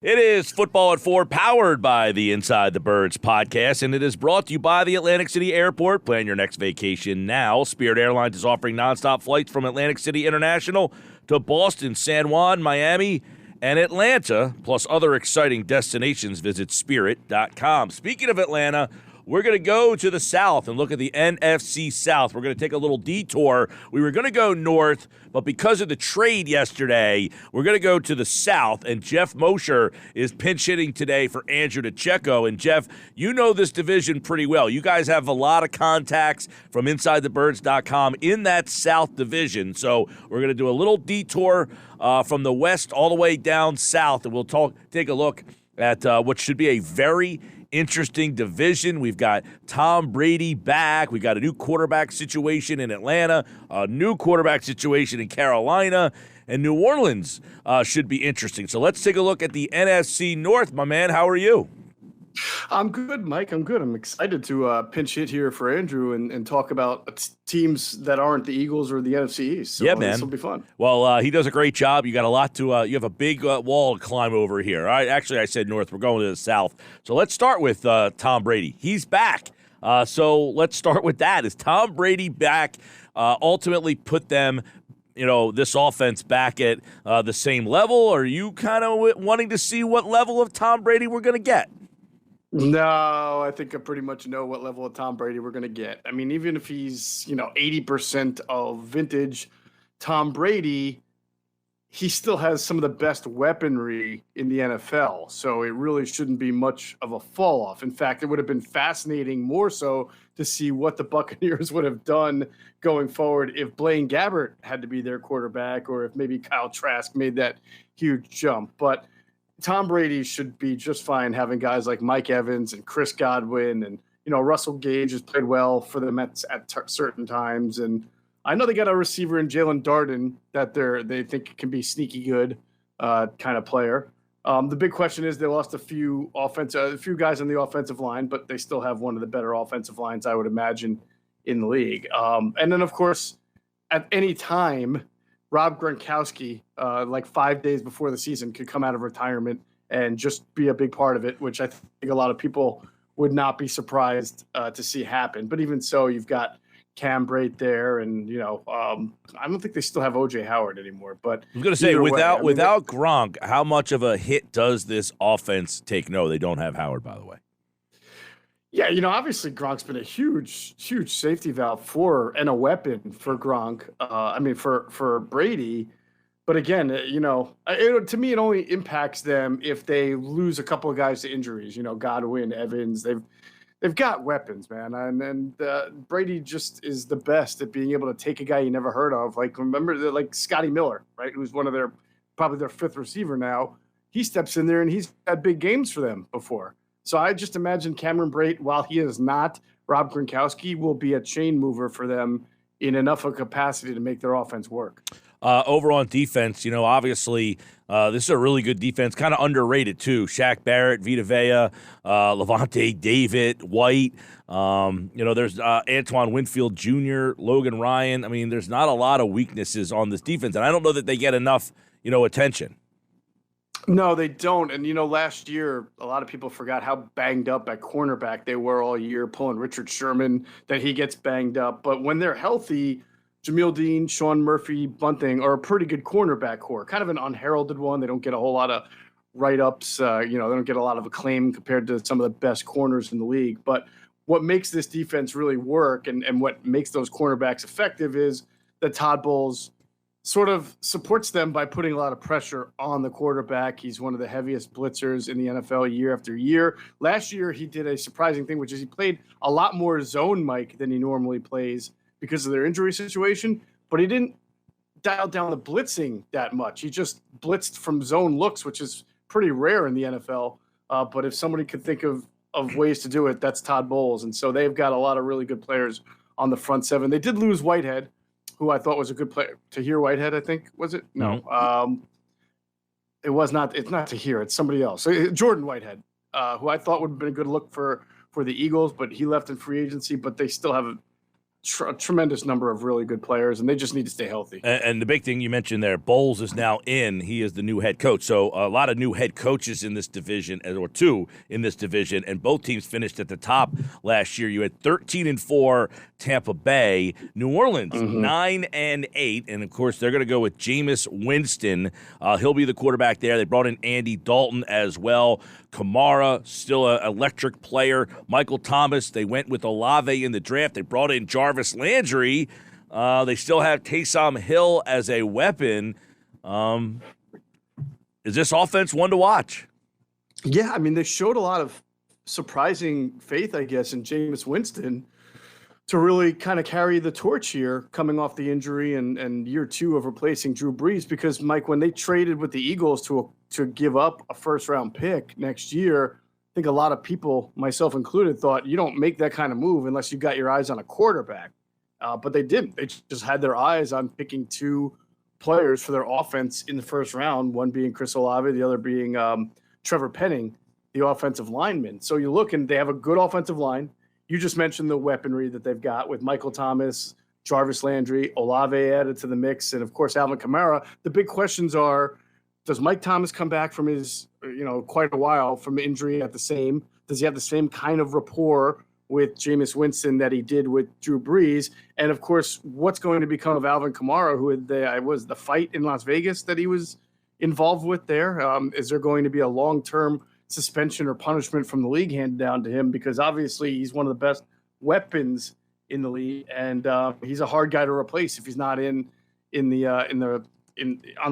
It is Football at 4, powered by the Inside the Birds podcast, and it is brought to you by the Atlantic City Airport. Plan your next vacation now. Spirit Airlines is offering nonstop flights from Atlantic City International to Boston, San Juan, Miami, and Atlanta, plus other exciting destinations. Visit spirit.com. Speaking of Atlanta, we're going to go to the South and look at the NFC South. We're going to take a little detour. We were going to go north, but because of the trade yesterday, we're going to go to the South, and Geoff Mosher is pinch hitting today for Andrew DeCecco. And, Jeff, you know this division pretty well. You guys have a lot of contacts from InsideTheBirds.com in that South division. So we're going to do a little detour from the West all the way down South, and we'll take a look at what should be a very interesting division. We've got Tom Brady back. We've got a new quarterback situation in Atlanta, a new quarterback situation in Carolina, and New Orleans should be interesting. So let's take a look at the NFC North. My man, how are you? I'm good, Mike. I'm good. I'm excited to pinch hit here for Andrew and talk about teams that aren't the Eagles or the NFC East. So yeah, man. This will be fun. Well, he does a great job. You got a lot to you have a big wall to climb over here. All right, actually, I said north. We're going to the south. So let's start with Tom Brady. He's back. So let's start with that. Is Tom Brady back ultimately put them, this offense back at the same level? Or are you kind of wanting to see what level of Tom Brady we're going to get? No, I think I pretty much know what level of Tom Brady we're going to get. I mean, even if he's, 80% of vintage Tom Brady, he still has some of the best weaponry in the NFL. So it really shouldn't be much of a fall off. In fact, it would have been fascinating more so to see what the Buccaneers would have done going forward if Blaine Gabbert had to be their quarterback or if maybe Kyle Trask made that huge jump. But Tom Brady should be just fine having guys like Mike Evans and Chris Godwin and, Russell Gage has played well for them at certain times. And I know they got a receiver in Jalen Darden that they think can be sneaky good kind of player. The big question is they lost a few guys on the offensive line, but they still have one of the better offensive lines, I would imagine, in the league. And then, of course, at any time, Rob Gronkowski, like 5 days before the season, could come out of retirement and just be a big part of it, which I think a lot of people would not be surprised to see happen. But even so, you've got Cam Brate there, and I don't think they still have O.J. Howard anymore. But I was going to say, without Gronk, how much of a hit does this offense take? No, they don't have Howard, by the way. Yeah, obviously Gronk's been a huge safety valve and a weapon for Gronk. For Brady. But again, to me, it only impacts them if they lose a couple of guys to injuries. Godwin, Evans, they've got weapons, man. And Brady just is the best at being able to take a guy you never heard of. Like, remember, like Scotty Miller, right? Who's probably their fifth receiver now. He steps in there and he's had big games for them before. So I just imagine Cameron Brate, while he is not Rob Gronkowski, will be a chain mover for them in enough of capacity to make their offense work. Over on defense, obviously this is a really good defense, kind of underrated too. Shaq Barrett, Vita Vea, Levante David, White. There's Antoine Winfield Jr., Logan Ryan. I mean, there's not a lot of weaknesses on this defense, and I don't know that they get enough, attention. No, they don't. And, last year, a lot of people forgot how banged up at cornerback they were all year, pulling Richard Sherman, that he gets banged up. But when they're healthy, Jamil Dean, Sean Murphy, Bunting are a pretty good cornerback core, kind of an unheralded one. They don't get a whole lot of write-ups. They don't get a lot of acclaim compared to some of the best corners in the league. But what makes this defense really work and what makes those cornerbacks effective is that Todd Bowles sort of supports them by putting a lot of pressure on the quarterback. He's one of the heaviest blitzers in the NFL year after year. Last year, he did a surprising thing, which is he played a lot more zone, Mike, than he normally plays because of their injury situation, but he didn't dial down the blitzing that much. He just blitzed from zone looks, which is pretty rare in the NFL. But if somebody could think of ways to do it, that's Todd Bowles. And so they've got a lot of really good players on the front seven. They did lose Whitehead, who I thought was a good player. Tahir Whitehead, I think, was it? No. It was not. It's not Tahir. It's somebody else. Jordan Whitehead, who I thought would have been a good look for the Eagles, but he left in free agency. But they still have a tremendous number of really good players, and they just need to stay healthy. And the big thing you mentioned there, Bowles is now in. He is the new head coach. So a lot of new head coaches in this division, or two in this division, and both teams finished at the top last year. You had 13-4 Tampa Bay, New Orleans 9-8, and of course they're going to go with Jameis Winston. He'll be the quarterback there. They brought in Andy Dalton as well. Kamara, still an electric player. Michael Thomas, they went with Olave in the draft. They brought in Jarvis Landry. They still have Taysom Hill as a weapon. Is this offense one to watch? Yeah, I mean, they showed a lot of surprising faith, I guess, in Jameis Winston to really kind of carry the torch here coming off the injury and year two of replacing Drew Brees. Because, Mike, when they traded with the Eagles to give up a first-round pick next year, I think a lot of people, myself included, thought you don't make that kind of move unless you got your eyes on a quarterback. But they didn't. They just had their eyes on picking two players for their offense in the first round, one being Chris Olave, the other being Trevor Penning, the offensive lineman. So you look, and they have a good offensive line. You just mentioned the weaponry that they've got with Michael Thomas, Jarvis Landry, Olave added to the mix, and, of course, Alvin Kamara. The big questions are, does Mike Thomas come back from his, quite a while from injury at the same? Does he have the same kind of rapport with Jameis Winston that he did with Drew Brees? And, of course, what's going to become of Alvin Kamara, who was the fight in Las Vegas that he was involved with there? Is there going to be a long-term suspension or punishment from the league handed down to him? Because obviously he's one of the best weapons in the league, and he's a hard guy to replace if he's not on the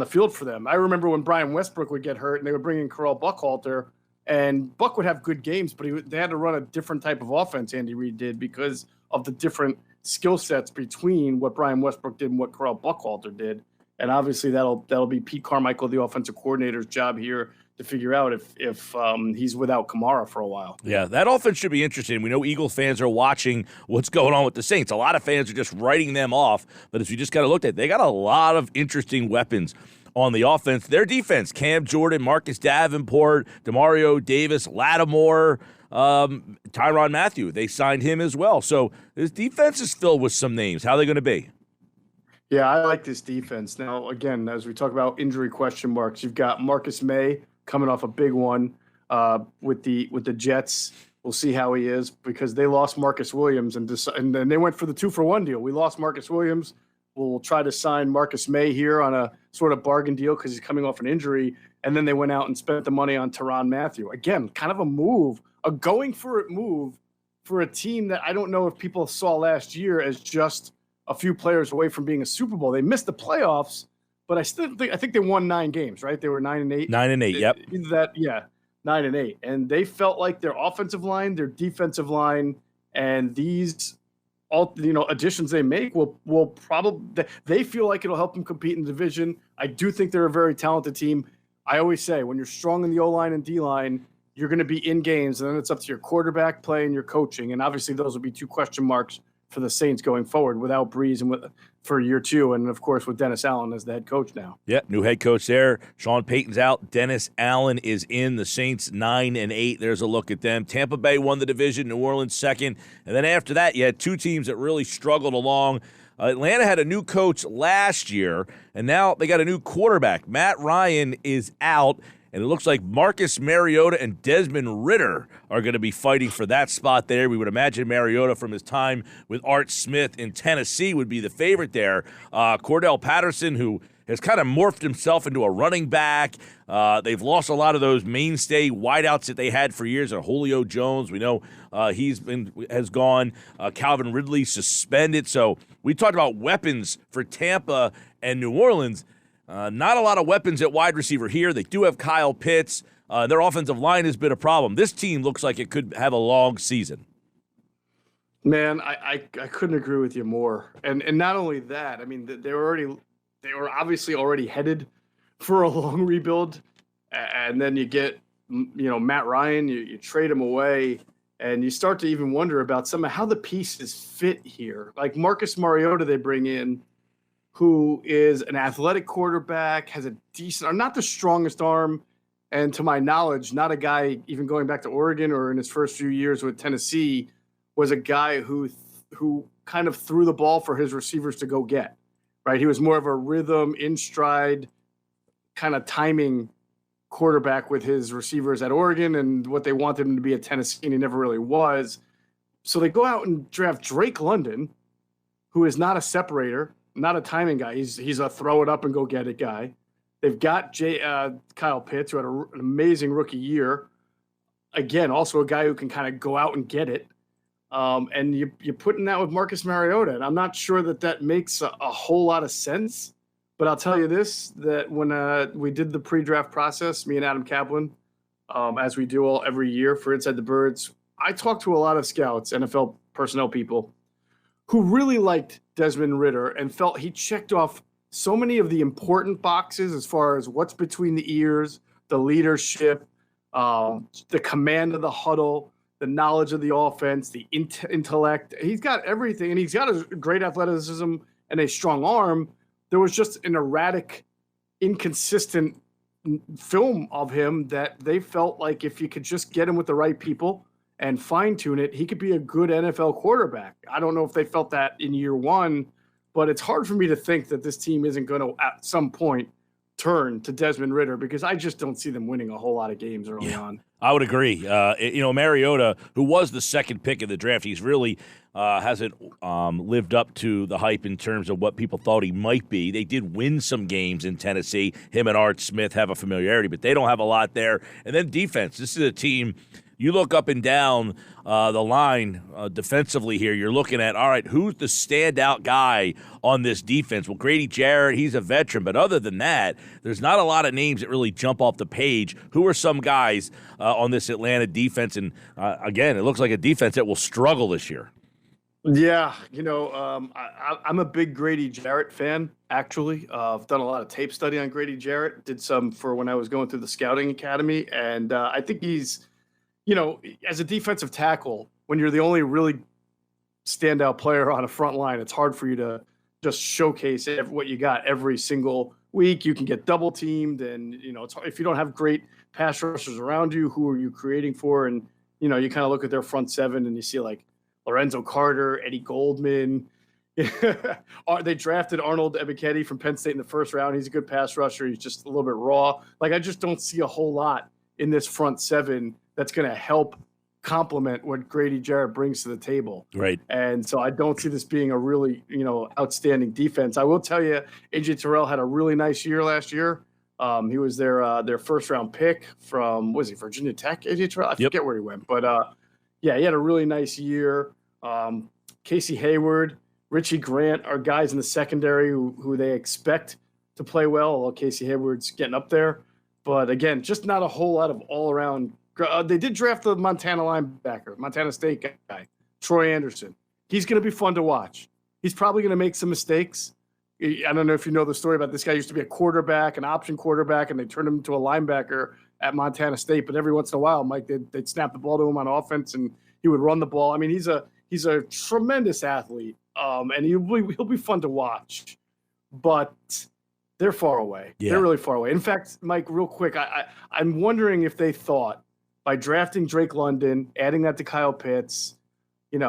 field for them. I remember when Brian Westbrook would get hurt and they would bring in Carell Buckhalter, and Buck would have good games, but they had to run a different type of offense, Andy Reid did, because of the different skill sets between what Brian Westbrook did and what Carell Buckhalter did. And obviously that'll be Pete Carmichael, the offensive coordinator's job here, to figure out if he's without Kamara for a while. Yeah, that offense should be interesting. We know Eagle fans are watching what's going on with the Saints. A lot of fans are just writing them off, but as we just kind of looked at, they got a lot of interesting weapons on the offense. Their defense, Cam Jordan, Marcus Davenport, Demario Davis, Lattimore, Tyrann Mathieu, they signed him as well. So this defense is filled with some names. How are they going to be? Yeah, I like this defense. Now, again, as we talk about injury question marks, you've got Marcus May coming off a big one with the Jets. We'll see how he is, because they lost Marcus Williams and then they went for the 2-for-1 deal. We lost Marcus Williams. We'll try to sign Marcus May here on a sort of bargain deal because he's coming off an injury. And then they went out and spent the money on Tyrann Mathieu. Again, kind of a going for it move for a team that I don't know if people saw last year as just a few players away from being a Super Bowl. They missed the playoffs, but I think they won 9 games, right? They were 9-8. 9-8, yep. Either that, yeah, 9-8. And they felt like their offensive line, their defensive line, and these additions they make will probably, they feel like it'll help them compete in the division. I do think they're a very talented team. I always say, when you're strong in the O-line and D-line, you're going to be in games, and then it's up to your quarterback play and your coaching. And obviously those will be 2 question marks for the Saints going forward without Brees and for year 2, and of course with Dennis Allen as the head coach now. Yeah, new head coach there. Sean Payton's out. Dennis Allen is in. The Saints 9-8. There's a look at them. Tampa Bay won the division. New Orleans second, and then after that, you had 2 teams that really struggled along. Atlanta had a new coach last year, and now they got a new quarterback. Matt Ryan is out. And it looks like Marcus Mariota and Desmond Ridder are going to be fighting for that spot there. We would imagine Mariota, from his time with Art Smith in Tennessee, would be the favorite there. Cordell Patterson, who has kind of morphed himself into a running back. They've lost a lot of those mainstay wideouts that they had for years. Julio Jones, we know has gone. Calvin Ridley suspended. So we talked about weapons for Tampa and New Orleans. Not a lot of weapons at wide receiver here. They do have Kyle Pitts. Their offensive line has been a problem. This team looks like it could have a long season. Man, I couldn't agree with you more. And not only that, I mean, they were obviously already headed for a long rebuild. And then you get, Matt Ryan, you trade him away, and you start to even wonder about how the pieces fit here. Like Marcus Mariota they bring in, who is an athletic quarterback, has a decent, or not the strongest arm, and to my knowledge, not a guy, even going back to Oregon or in his first few years with Tennessee, was a guy who kind of threw the ball for his receivers to go get, right? He was more of a rhythm, in stride, kind of timing quarterback with his receivers at Oregon and what they wanted him to be at Tennessee, and he never really was. So they go out and draft Drake London, who is not a separator, not a timing guy. He's a throw it up and go get it guy. They've got Kyle Pitts, who had an amazing rookie year. Again, also a guy who can kind of go out and get it. And you're putting that with Marcus Mariota. And I'm not sure that makes a whole lot of sense. But I'll tell you this, that when we did the pre-draft process, me and Adam Kaplan, as we do every year for Inside the Birds, I talked to a lot of scouts, NFL personnel people, who really liked Desmond Ridder and felt he checked off so many of the important boxes as far as what's between the ears, the leadership, the command of the huddle, the knowledge of the offense, the intellect. He's got everything, and he's got a great athleticism and a strong arm. There was just an erratic, inconsistent film of him that they felt like if you could just get him with the right people and fine-tune it, he could be a good NFL quarterback. I don't know if they felt that in year one, but it's hard for me to think that this team isn't going to, at some point, turn to Desmond Ridder, because I just don't see them winning a whole lot of games early on. I would agree. Mariota, who was the second pick of the draft, he's really hasn't lived up to the hype in terms of what people thought he might be. They did win some games in Tennessee. Him and Art Smith have a familiarity, but they don't have a lot there. And then defense. This is a team, you look up and down the line defensively here, you're looking at, all right, who's the standout guy on this defense? Well, Grady Jarrett, he's a veteran, but other than that, there's not a lot of names that really jump off the page. Who are some guys on this Atlanta defense? And, again, it looks like a defense that will struggle this year. Yeah, I'm a big Grady Jarrett fan, actually. I've done a lot of tape study on Grady Jarrett, did some for when I was going through the scouting academy, and I think he's, as a defensive tackle, when you're the only really standout player on a front line, it's hard for you to just showcase what you got every single week. You can get double teamed, and it's hard. If you don't have great pass rushers around you, who are you creating for? And you kind of look at their front seven and you see like Lorenzo Carter, Eddie Goldman. They drafted Arnold Ebiketie from Penn State in the first round. He's a good pass rusher. He's just a little bit raw. Like, I just don't see a whole lot in this front seven that's going to help complement what Grady Jarrett brings to the table. Right. And so I don't see this being a really, outstanding defense. I will tell you, AJ Terrell had a really nice year last year. He was their first round pick from, was he Virginia Tech, AJ Terrell? I forget where he went, but he had a really nice year. Casey Hayward, Richie Grant are guys in the secondary who they expect to play well, although Casey Hayward's getting up there. But again, just not a whole lot of all-around. They did draft the Montana State guy, Troy Anderson. He's going to be fun to watch. He's probably going to make some mistakes. I don't know if you know the story about this guy. Used to be a quarterback, an option quarterback, and they turned him into a linebacker at Montana State. But every once in a while, Mike, they'd snap the ball to him on offense, and he would run the ball. I mean, he's a tremendous athlete, and he'll be fun to watch. But they're far away. Yeah. They're really far away. In fact, Mike, real quick, I'm wondering if they thought by drafting Drake London, adding that to Kyle Pitts, and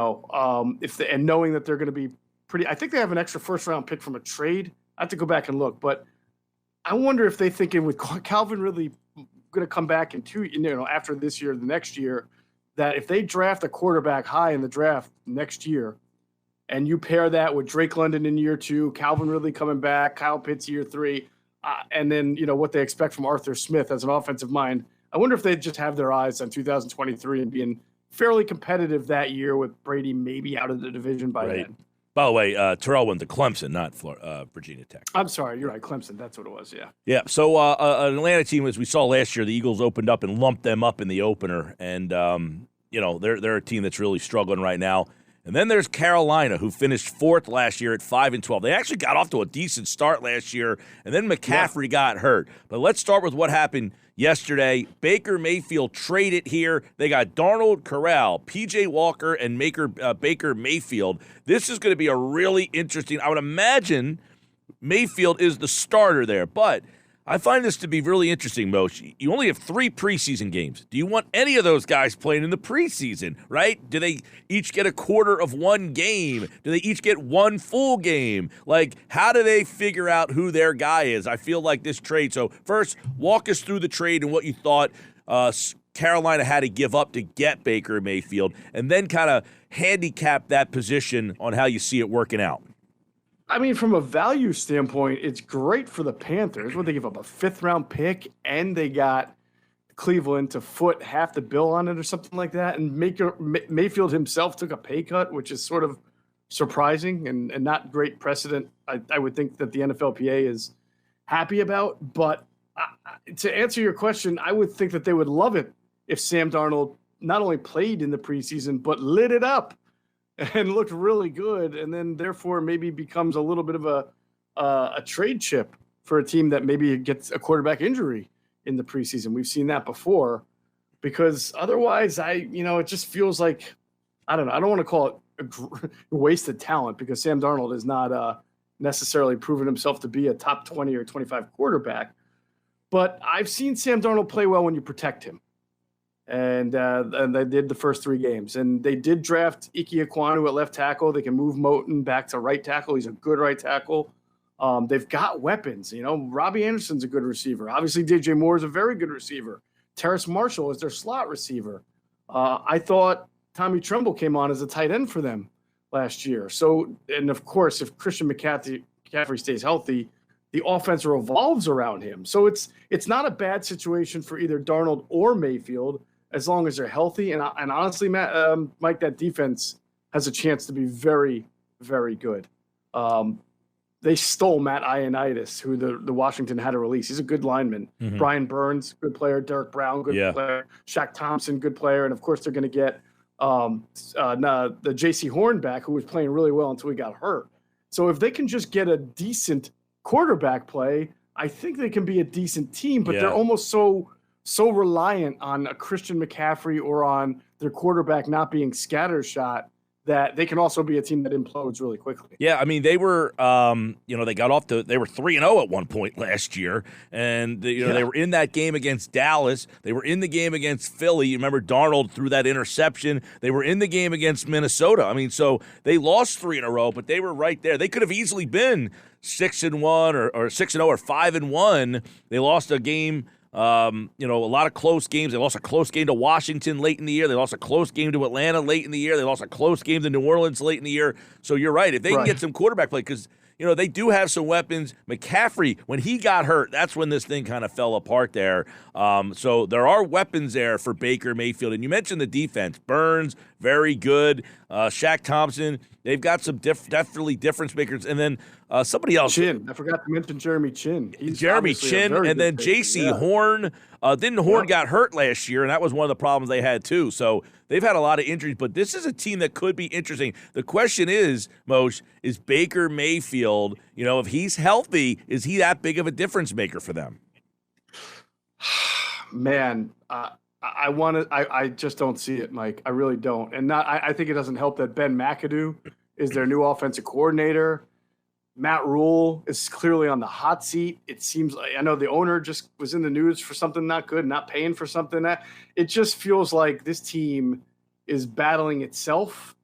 knowing that they're going to be pretty. I think they have an extra first-round pick from a trade. I have to go back and look, but I wonder if they thinking with Calvin Ridley going to come back in after this year, the next year, that if they draft a quarterback high in the draft next year, and you pair that with Drake London in year 2, Calvin Ridley coming back, Kyle Pitts year 3, and then what they expect from Arthur Smith as an offensive mind, I wonder if they just have their eyes on 2023 and being fairly competitive that year with Brady maybe out of the division by then. By the way, Terrell went to Clemson, not Virginia Tech. I'm sorry, you're right, Clemson. That's what it was. Yeah. Yeah. So an Atlanta team, as we saw last year, the Eagles opened up and lumped them up in the opener, and they're a team that's really struggling right now. And then there's Carolina, who finished 4th last year at 5-12. They actually got off to a decent start last year, and then McCaffrey got hurt. But let's start with what happened yesterday. Baker Mayfield traded here. They got Darnold, Corral, P.J. Walker, and Baker Mayfield. This is going to be a really interesting. I would imagine Mayfield is the starter there, but I find this to be really interesting, Moshe. You only have 3 preseason games. Do you want any of those guys playing in the preseason, right? Do they each get a quarter of one game? Do they each get one full game? Like, how do they figure out who their guy is? I feel like this trade. So first, walk us through the trade and what you thought Carolina had to give up to get Baker Mayfield, and then kind of handicap that position on how you see it working out. I mean, from a value standpoint, it's great for the Panthers. Would they give up a 5th-round pick, and they got Cleveland to foot half the bill on it or something like that? And Mayfield himself took a pay cut, which is sort of surprising and not great precedent. I would think that the NFLPA is happy about. But to answer your question, I would think that they would love it if Sam Darnold not only played in the preseason, but lit it up and looked really good, and then therefore maybe becomes a little bit of a trade chip for a team that maybe gets a quarterback injury in the preseason. We've seen that before, because otherwise it just feels like, I don't know. I don't want to call it a wasted talent, because Sam Darnold is not necessarily proven himself to be a top 20 or 25 quarterback. But I've seen Sam Darnold play well when you protect him. And they did the first 3 games. And they did draft Ike Ekwonu at left tackle. They can move Moton back to right tackle. He's a good right tackle. They've got weapons. Robbie Anderson's a good receiver. Obviously, DJ Moore is a very good receiver. Terrace Marshall is their slot receiver. I thought Tommy Tremble came on as a tight end for them last year. So, and of course, if Christian McCaffrey stays healthy, the offense revolves around him. So it's not a bad situation for either Darnold or Mayfield, as long as they're healthy. And honestly, Mike, that defense has a chance to be very, very good. They stole Matt Ioannidis, who the Washington had to release. He's a good lineman. Mm-hmm. Brian Burns, good player. Derek Brown, good player. Shaq Thompson, good player. And, of course, they're going to get the J.C. Horn back, who was playing really well until he got hurt. So if they can just get a decent quarterback play, I think they can be a decent team. But they're almost so reliant on a Christian McCaffrey or on their quarterback not being scattershot that they can also be a team that implodes really quickly. Yeah, I mean, they were, they got off they were 3-0 at one point last year, and they were in that game against Dallas. They were in the game against Philly. You remember Darnold threw that interception. They were in the game against Minnesota. I mean, so they lost 3 in a row, but they were right there. They could have easily been 6-1 or 6-0 or 5-1. They lost a game. A lot of close games. They lost a close game to Washington late in the year. They lost a close game to Atlanta late in the year. They lost a close game to New Orleans late in the year. So you're right. If they can get some quarterback play, because they do have some weapons. McCaffrey, when he got hurt, that's when this thing kind of fell apart there. So there are weapons there for Baker Mayfield. And you mentioned the defense. Burns, very good. Shaq Thompson, they've got some definitely difference makers. And then somebody else. Chin. I forgot to mention Jeremy Chin. Jeremy Chin, and then J.C. Horn. Horn got hurt last year, and that was one of the problems they had too. So they've had a lot of injuries, but this is a team that could be interesting. The question is, Moshe, is Baker Mayfield, if he's healthy, is he that big of a difference maker for them? Man, I just don't see it, Mike. I really don't. And I think it doesn't help that Ben McAdoo is their new offensive coordinator. Matt Rule is clearly on the hot seat. It seems like, I know the owner just was in the news for something not good, not paying for something that it just feels like this team is battling itself,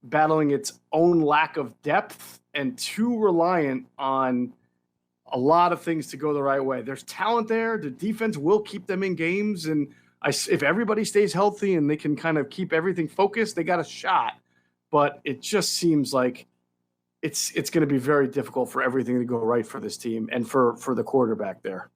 battling its own lack of depth, and too reliant on a lot of things to go the right way. There's talent there. The defense will keep them in games. And if everybody stays healthy and they can kind of keep everything focused, they got a shot. But it just seems like it's going to be very difficult for everything to go right for this team and for the quarterback there.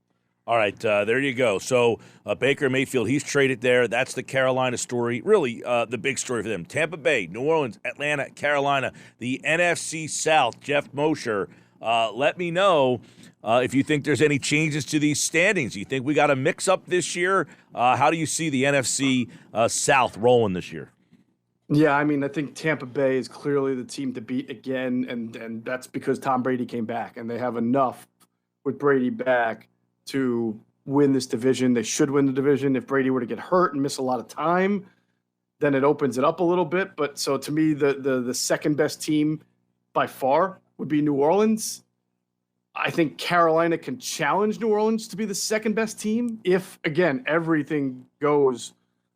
All right, there you go. So Baker Mayfield, he's traded there. That's the Carolina story. Really, the big story for them. Tampa Bay, New Orleans, Atlanta, Carolina, the NFC South. Geoff Mosher, let me know if you think there's any changes to these standings. You think we got a mix-up this year? How do you see the NFC South rolling this year? Yeah, I mean, I think Tampa Bay is clearly the team to beat again, and that's because Tom Brady came back, and they have enough with Brady back to win this division. They should win the division. If Brady were to get hurt and miss a lot of time, then it opens it up a little bit. But so to me, the second best team by far would be New Orleans. I think Carolina can challenge New Orleans to be the second best team if, again, everything goes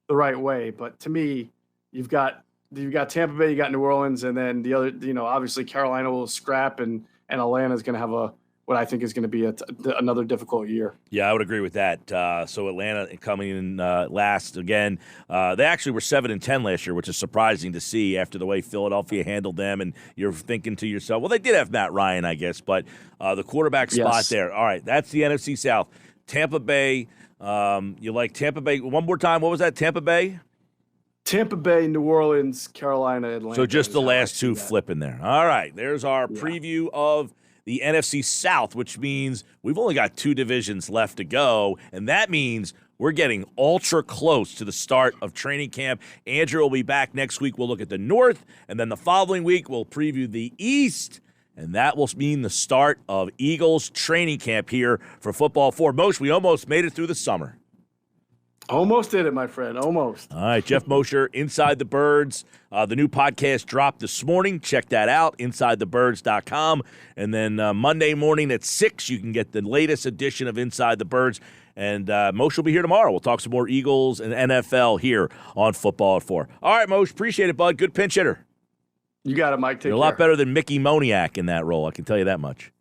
the right way. But to me, you've got Tampa Bay, you got New Orleans, and then the other, obviously Carolina will scrap, and Atlanta's going to have what I think is going to be another difficult year. Yeah, I would agree with that. So Atlanta coming in last again. They actually were 7-10 last year, which is surprising to see after the way Philadelphia handled them. And you're thinking to yourself, well, they did have Matt Ryan, I guess, but the quarterback spot there. All right, that's the NFC South. Tampa Bay. You like Tampa Bay? One more time. What was that? Tampa Bay. Tampa Bay, New Orleans, Carolina, Atlanta. So just the last two flipping there. All right, there's our preview of the NFC South, which means we've only got 2 divisions left to go, and that means we're getting ultra close to the start of training camp. Andrew will be back next week. We'll look at the North, and then the following week we'll preview the East, and that will mean the start of Eagles training camp here for Football 4. Moshe, we almost made it through the summer. Almost did it, my friend. Almost. All right, Geoff Mosher, Inside the Birds. The new podcast dropped this morning. Check that out, InsideTheBirds.com. And then Monday morning at 6, you can get the latest edition of Inside the Birds. And Moshe will be here tomorrow. We'll talk some more Eagles and NFL here on Football at 4. All right, Moshe, appreciate it, bud. Good pinch hitter. You got it, Mike. Take care. You're a lot better than Mickey Moniak in that role, I can tell you that much.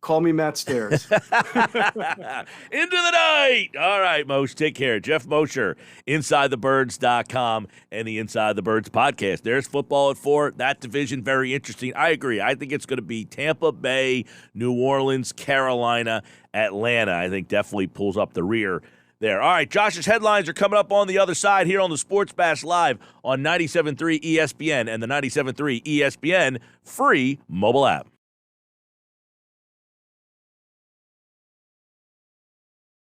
Call me Matt Stairs. Into the night. All right, Moshe, take care. Geoff Mosher, InsideTheBirds.com and the Inside the Birds podcast. There's Football at 4. That division, very interesting. I agree. I think it's going to be Tampa Bay, New Orleans, Carolina, Atlanta. I think definitely pulls up the rear there. All right, Josh's headlines are coming up on the other side here on the Sports Bash Live on 97.3 ESPN and the 97.3 ESPN free mobile app.